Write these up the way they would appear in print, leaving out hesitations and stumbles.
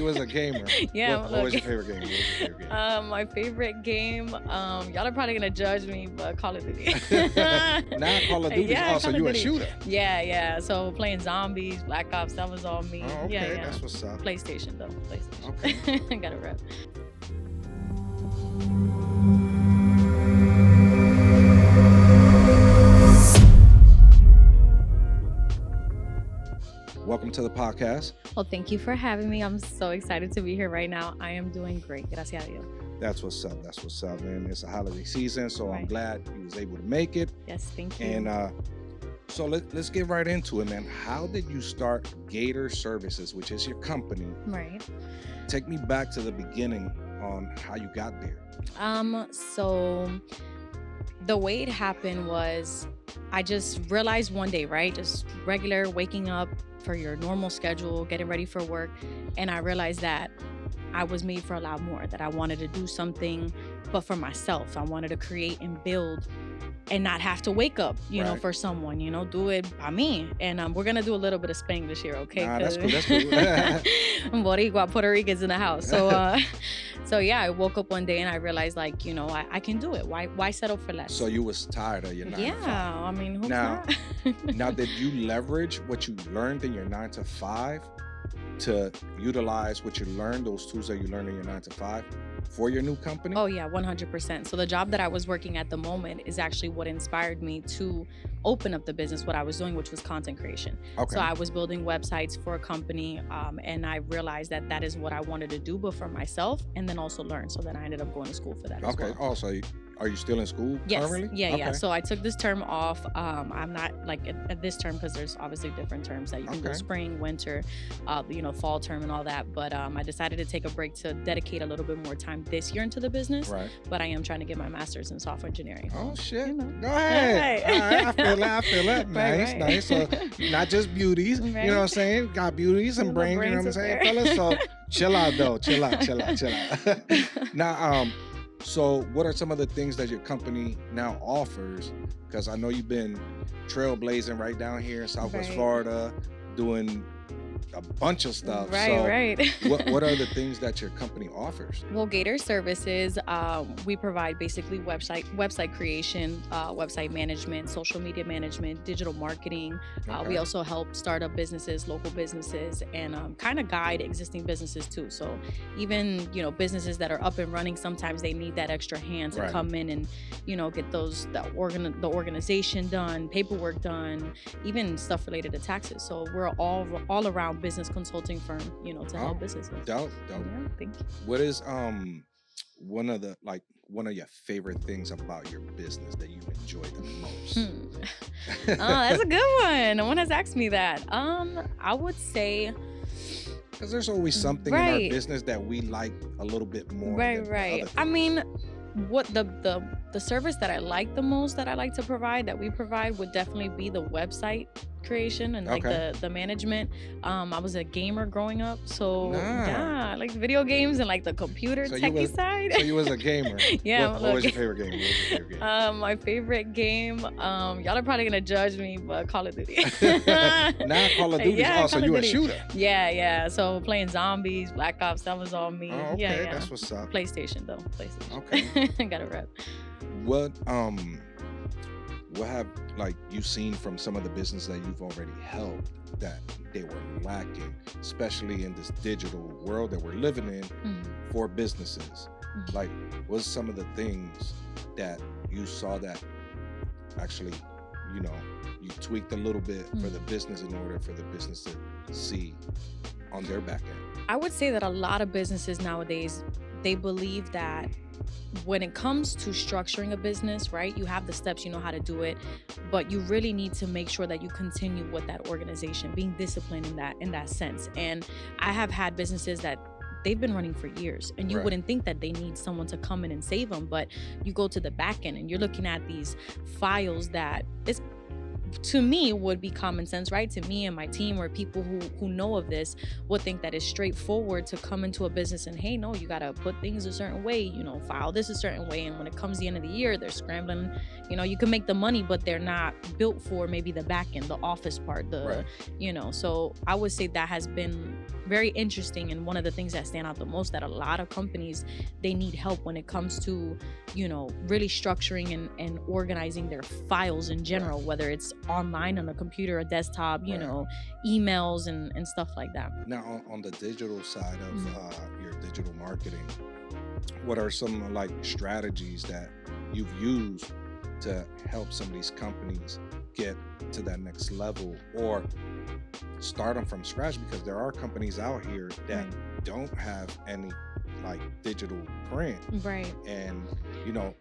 was a gamer. Yeah, What was your favorite game? What was your favorite game? my favorite game, y'all are probably gonna judge me, but Call of Duty. Now Call of Duty's Yeah, also Call of you a Duty. shooter. Yeah. So playing zombies, Black Ops, that was all me. Oh, Yeah, okay, yeah. that's what's up. PlayStation though, PlayStation. Okay. Got a rep. Welcome to the podcast. Well, thank you for having me. I'm so excited to be here right now. I am doing great. Gracias a Dios. That's what's up. That's what's up, man. It's a holiday season, so I'm Right. glad you was able to make it. Yes, thank you. And so let's get right into it, man. How did you start Gator Services, which is your company? Right. Take me back to the beginning on how you got there. So the way it happened was I just realized one day, right? Just regular waking up for your normal schedule, getting ready for work. And I realized that I was made for a lot more, that I wanted to do something, but for myself. I wanted to create and build and not have to wake up, Right. for someone, do it by me. And we're going to do a little bit of Spanglish here, okay? Nah, that's cool. That's cool. Boricua, Puerto Rican's in the house. So yeah, I woke up one day and I realized I can do it. Why settle for less? So you was tired of your 9 to 5. Yeah, I mean, who's Now- not? Now, did you leverage what you learned in your 9 to 5 to utilize what you learned, those tools that you learned in your 9 to 5 for your new company? Oh yeah, 100%. So the job that I was working at the moment is actually what inspired me to open up the business, what I was doing, which was content creation. Okay. So I was building websites for a company, and I realized that is what I wanted to do, but for myself, and then also learn. So then I ended up going to school for that as Okay. well. Oh, so are you still in school Yes. currently? Yeah. Okay. So I took this term off. I'm not at this term because there's obviously different terms that you can go Okay. spring, winter, fall term and all that. But I decided to take a break to dedicate a little bit more time this year into the business. Right. But I am trying to get my master's in software engineering. Oh shit. You know. Go ahead. Right. All right. I feel that. Nice, Right. nice. So not just beauties, you know what I'm saying? Got beauties and The brains, you know what I'm brains saying, up there. fellas? So chill out though. Chill out. Now, so what are some of the things that your company now offers? Because I know you've been trailblazing right down here in Southwest Right. Florida, doing a bunch of stuff. Right, So right. what are the things that your company offers? Well, Gator Services, we provide basically website creation, website management, social media management, digital marketing. We Okay. also help startup businesses, local businesses, and kind of guide existing businesses too. So even businesses that are up and running, sometimes they need that extra hand to Right. come in and get the organization done, paperwork done, even stuff related to taxes. So we're all around business consulting firm, to help Oh, businesses. Dope. Yeah, thank you. What is one of your favorite things about your business that you enjoy the most? Oh, that's a good one. No one has asked me that. I would say Because there's always something in our Right. business that we like a little bit more. right, than the right. other I things. mean, what the service that I like the most, that I like to provide, that we provide, would definitely be the website creation and Okay. the management. I was a gamer growing up, so Nah. yeah, I like video games and like the computer So you techie was- side. So you was a gamer. Yeah, What look. was your favorite game? What was your favorite game? My favorite game, y'all are probably gonna judge me, but Call of Duty. Now Call of Duty's Yeah, also Call of you a Duty. shooter. Yeah. So playing zombies, Black Ops, that was all me. Oh, okay. Yeah. That's what's up. PlayStation though, PlayStation. Okay. Got a rep. What have you seen from some of the business that you've already helped that they were lacking, especially in this digital world that we're living in for businesses? Mhm. Like, what's some of the things that you saw that actually, you tweaked a little bit for the business in order for the business to see on their back end? I would say that a lot of businesses nowadays, they believe that when it comes to structuring a business, right, you have the steps, you know how to do it, but you really need to make sure that you continue with that organization, being disciplined in that sense. And I have had businesses that they've been running for years, and you Right. wouldn't think that they need someone to come in and save them, but you go to the back end and you're looking at these files that is, to me, would be common sense, right? To me and my team, or people who know of this, would think that it's straightforward to come into a business and, hey, no, you got to put things a certain way, file this a certain way. And when it comes the end of the year, they're scrambling, you can make the money, but they're not built for maybe the back end, the office part, Right. So I would say that has been very interesting, and one of the things that stand out the most, that a lot of companies, they need help when it comes to, really structuring and organizing their files in Right. general, whether it's online on a computer, a desktop, Right. emails and stuff like that. Now, on the digital side of Mhm. your digital marketing, what are some like strategies that you've used to help some of these companies get to that next level, or start them from scratch? Because there are companies out here that Right. don't have any like digital print, Right. and you know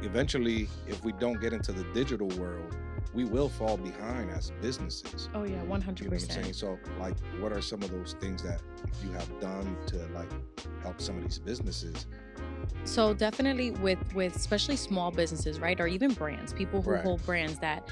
eventually, if we don't get into the digital world, we will fall behind as businesses. Oh yeah, You know what I'm saying? 100%. So, like, what are some of those things that you have done to like help some of these businesses? So definitely with especially small businesses, right? Or even brands, people who Right. hold brands that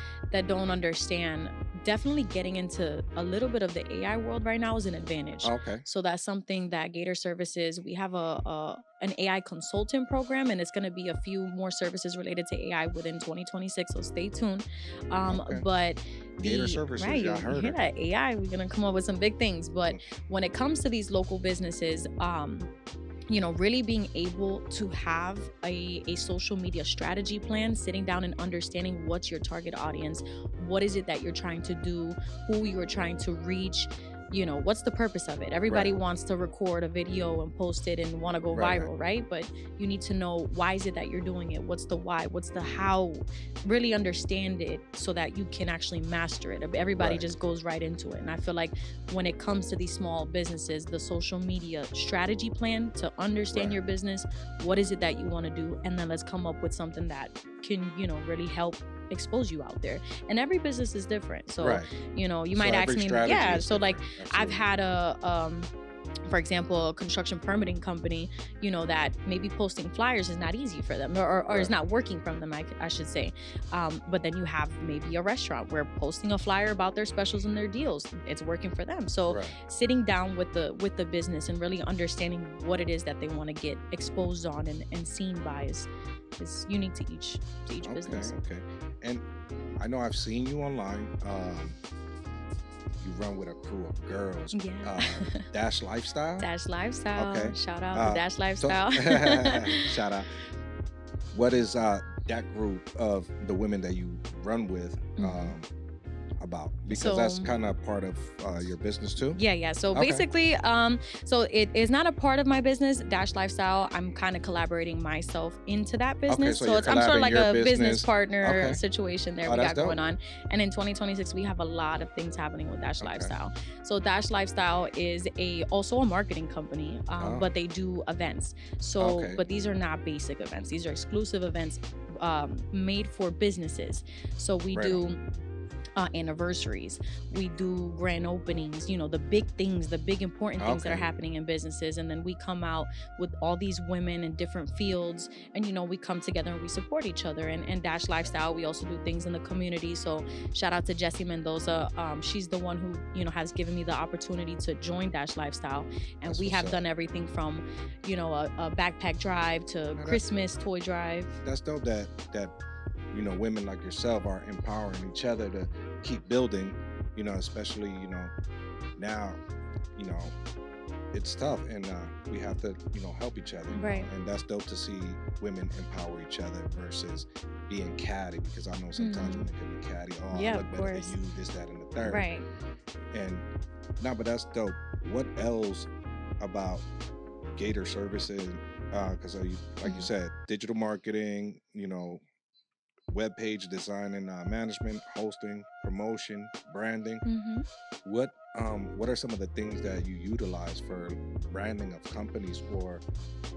don't understand, definitely getting into a little bit of the AI world right now is an advantage. Okay. So that's something that Gator Services, we have a an AI consultant program, and it's going to be a few more services related to AI within 2026, so stay tuned. Okay. But Gator the Services. right, Y'all you heard hear her. that? AI, we're going to come up with some big things. But Mm. when it comes to these local businesses, really being able to have a social media strategy plan, sitting down and understanding what's your target audience, what is it that you're trying to do, who you're trying to reach, what's the purpose of it. Everybody Right. wants to record a video and post it and want to go Right. Right. viral, right? But you need to know, why is it that you're doing it, what's the why, what's the how, really understand it so that you can actually master it. Everybody Right. just goes right into it, and I feel like when it comes to these small businesses, the social media strategy plan to understand Right. your business, what is it that you want to do, and then let's come up with something that can, really help expose you out there. And every business is different. So, Right. you So might ask every me, strategy yeah. is So like different. I've Absolutely. had for example, a construction permitting company, that maybe posting flyers is not easy for them, or is Right. not working from them, I should say. But then you have maybe a restaurant where posting a flyer about their specials and their deals, it's working for them. So Right. sitting down with the business and really understanding what it is that they want to get exposed on and seen by is unique to each Okay. business. Okay. And I know I've seen you online. You run with a crew of girls. Yeah. Dash Lifestyle. Dash Lifestyle. Okay. Shout out the Uh, Dash so Lifestyle. shout out. What is that group of the women that you run with Mhm. about? Because that's So kind of part of your business too. yeah. So Okay. basically, so it is not a part of my business, Dash Lifestyle. I'm kind of collaborating myself into that Okay. business. So So you're I'm sort of collabing like your a business business. partner Okay. situation there Oh, we that's got dope. going on. And in 2026, we have a lot of things happening with Dash Okay. Lifestyle. So Dash Lifestyle is also a marketing company, Oh. but they do events. So, Okay. but these are not basic events. These are exclusive events, made for businesses. So we Right on. do anniversaries, we do grand openings, the big things, the big important things that are Okay. happening in businesses. And then we come out with all these women in different fields, and we come together and we support each other. And Dash Okay. Lifestyle, we also do things in the community. So shout out to Jessie Mendoza. She's the one who has given me the opportunity to join Dash Lifestyle. And That's we what's have up. done everything from a backpack drive to Now Christmas toy drive. that's dope that women like yourself are empowering each other to keep building. Especially now. You know, it's tough, and we have to help each other. Right. And that's dope to see women empower each other versus being catty. Because I know sometimes Mhm. women can be catty. Oh, Yeah, I of look better than course. you. This, that, and the third. Right. And no, but that's dope. What else about Gator Services? Because you, like you Mhm. said, digital marketing, web page design and management, hosting, promotion, branding. Mhm. What are some of the things that you utilize for branding of companies, or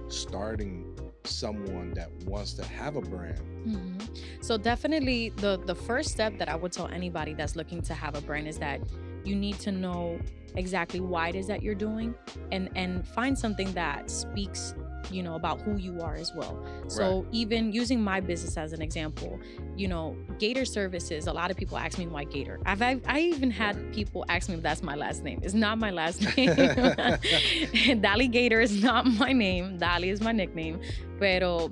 starting someone that wants to have a brand? hmm So definitely the first step that I would tell anybody that's looking to have a brand is that you need to know exactly why it is that you're doing, and find something that speaks, about who you are as well. Right. So even using my business as an example, Gator Services, a lot of people ask me why Gator. I even Right. had people ask me if that's my last name. It's not my last name. Dali Gator is not my name. Dali is my nickname. Pero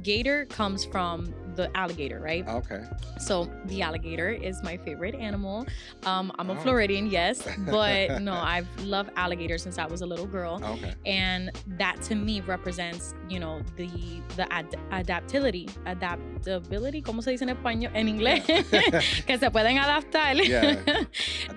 Gator comes from the alligator, right? Okay. So the alligator is my favorite animal. I'm a Oh. Floridian, yes, but no, I've loved alligators since I was a little girl, Okay. and that to me represents, adaptability, ¿cómo se dice en español, en inglés? Yeah. Que se pueden adaptar. Yeah.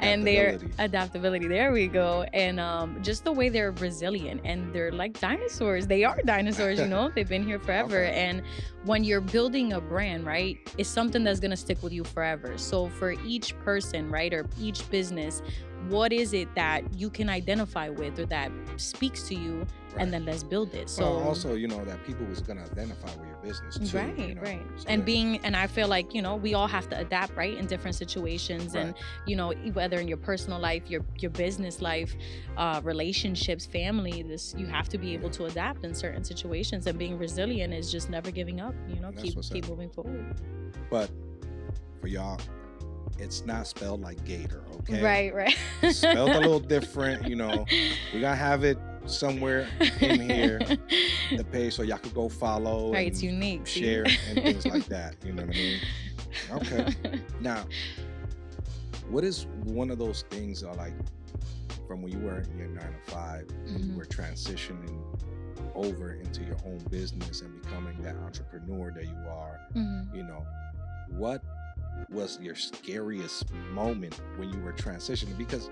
And their Adaptability. adaptability. There we go. And just the way they're resilient, and they're like dinosaurs. They are dinosaurs, they've been here forever. Okay. And when you're building a brand, right, it's something that's going to stick with you forever. So for each person, right, or each business, what is it that you can identify with or that speaks to you? Right. And then let's build it. So well, also, that people was gonna identify with your business too. right, right. So And I feel like, we all have to adapt, right, in different situations. Right. And, whether in your personal life, your business life, relationships, family, you have to be able to adapt in certain situations. And being resilient is just never giving up, keep moving forward. But for y'all, it's not spelled like gator, okay? Right. It's spelled a little different, We're gonna have it somewhere in here, the page, so y'all could go follow. Right, and it's unique. share and things like that. You know what I mean? Okay. Now, what is one of those things like from when you were in your 9 to 5 and you were transitioning over into your own business and becoming that entrepreneur that you are? What was your scariest moment when you were transitioning? Because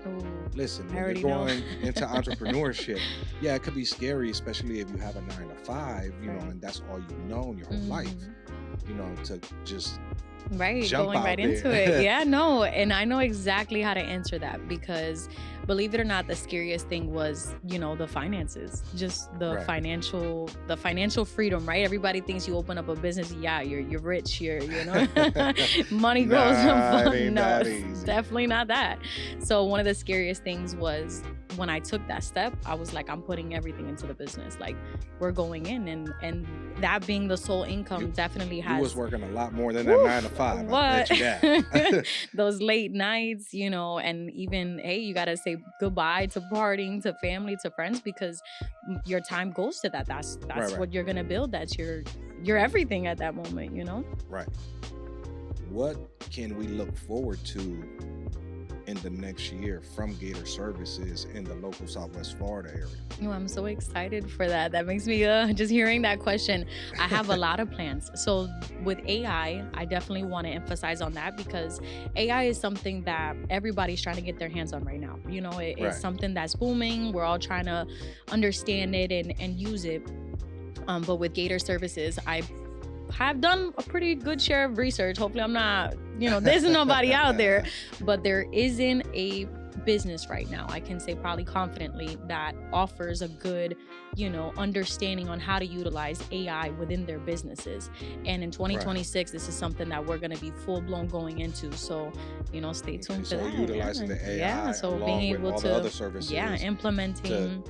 listen, when you're going into entrepreneurship, it could be scary, especially if you have a 9 to 5, and that's all you've known your whole life, to just jump going out right there. into it. Yeah, no, and I know exactly how to answer that, because believe it or not, the scariest thing was, the finances, just the financial freedom, right? Everybody thinks you open up a business, you're rich, money grows from fun. No, it's definitely not that. So one of the scariest things was when I took that step, I was like, I'm putting everything into the business. Like, we're going in, and that being the sole income definitely has. You was working a lot more than that 9 to 5. What? I bet you that. Those late nights, and even, hey, you gotta say goodbye to partying, to family, to friends, because your time goes to that. That's right. what you're gonna build. That's your everything at that moment. Right. What can we look forward to in the next year from Gator Services in the local Southwest Florida area? Oh, I'm so excited for that. That makes me just hearing that question. I have a lot of plans. So with AI, I definitely want to emphasize on that, because AI is something that everybody's trying to get their hands on right now. It's something that's booming. We're all trying to understand it and use it. But with Gator Services, I have done a pretty good share of research. Hopefully I'm not, there's nobody out there, but there isn't a business right now, I can say probably confidently, that offers a good, understanding on how to utilize AI within their businesses. And in 2026, this is something that we're going to be full blown going into. So, stay tuned for that. So utilizing the AI, so along being able with all to, the other services, implementing.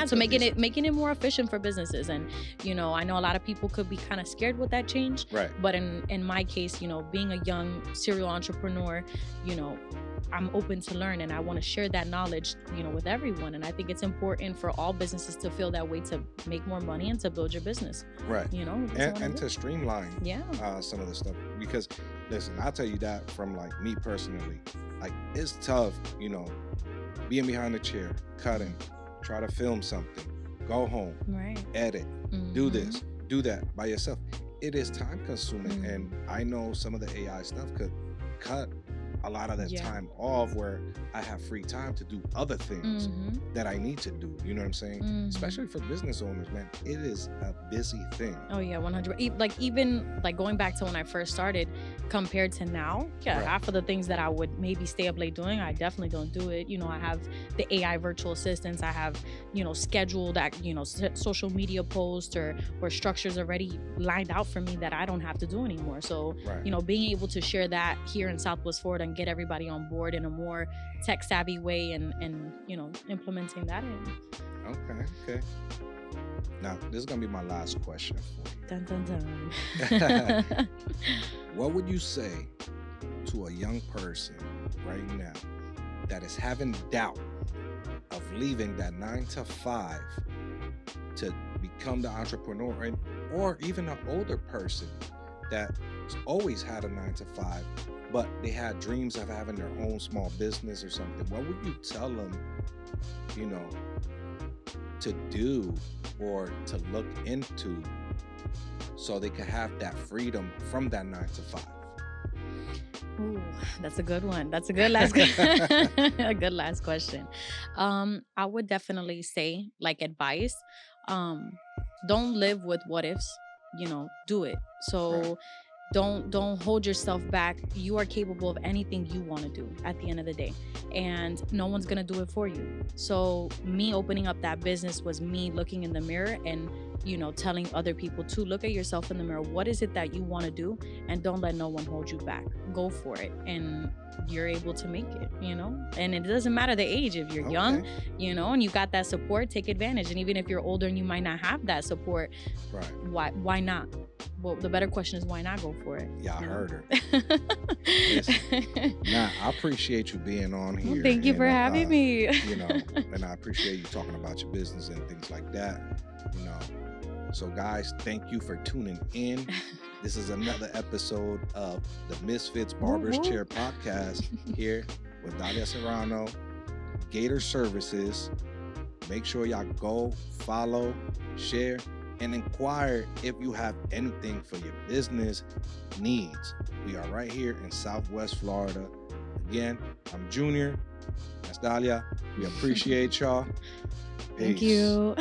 So making it more efficient for businesses. And I know a lot of people could be kind of scared with that change, right? But in my case, being a young serial entrepreneur, I'm open to learn, and I want to share that knowledge, with everyone. And I think it's important for all businesses to feel that way, to make more money and to build your business, right? And to streamline some of the stuff, because listen, I'll tell you that from like me personally, like it's tough, being behind the chair, cutting, try to film something, go home, edit, do this, do that by yourself. It is time consuming, and I know some of the AI stuff could cut a lot of that time off, where I have free time to do other things that I need to do. You know what I'm saying? Especially for business owners, man, it is a busy thing. Oh yeah, 100. Like even like going back to when I first started compared to now, half of the things that I would maybe stay up late doing, I definitely don't do it. I have the AI virtual assistants. I have, scheduled social media posts or structures already lined out for me that I don't have to do anymore. So, being able to share that here in Southwest Florida and get everybody on board in a more tech savvy way and implementing that in. Okay. Now, this is going to be my last question for you. Dun, dun, dun. What would you say to a young person right now that is having doubt of leaving that 9 to 5 to become the entrepreneur, or even an older person that always had a 9 to 5, but they had dreams of having their own small business or something, what would you tell them, you know, to do or to look into so they could have that freedom from that 9 to 5? Ooh, that's a good one. That's a good a good last question. I would definitely say, like, advice, um, don't live with what ifs. Do it. Right. So don't hold yourself back. You are capable of anything you want to do at the end of the day, and no one's gonna do it for you. So me opening up that business was me looking in the mirror and telling other people to look at yourself in the mirror. What is it that you want to do? And don't let no one hold you back. Go for it, and you're able to make it. And it doesn't matter the age. If you're young, Okay. and you got that support, take advantage. And even if you're older and you might not have that support, Right. why not? Well, the better question is, why not go for it? Yeah, I heard her. Listen, nah, I appreciate you being on Well, here. thank you and, for having me. And I appreciate you talking about your business and things like that. You know, so guys, thank you for tuning in. This is another episode of the Misfits Barber's Woo, woo. Chair podcast here with Dalia Serrano, Gator Services. Make sure y'all go follow, share, and inquire if you have anything for your business needs. We are right here in Southwest Florida. Again, I'm Junior. That's Dalia. We appreciate y'all. Thank Peace. you.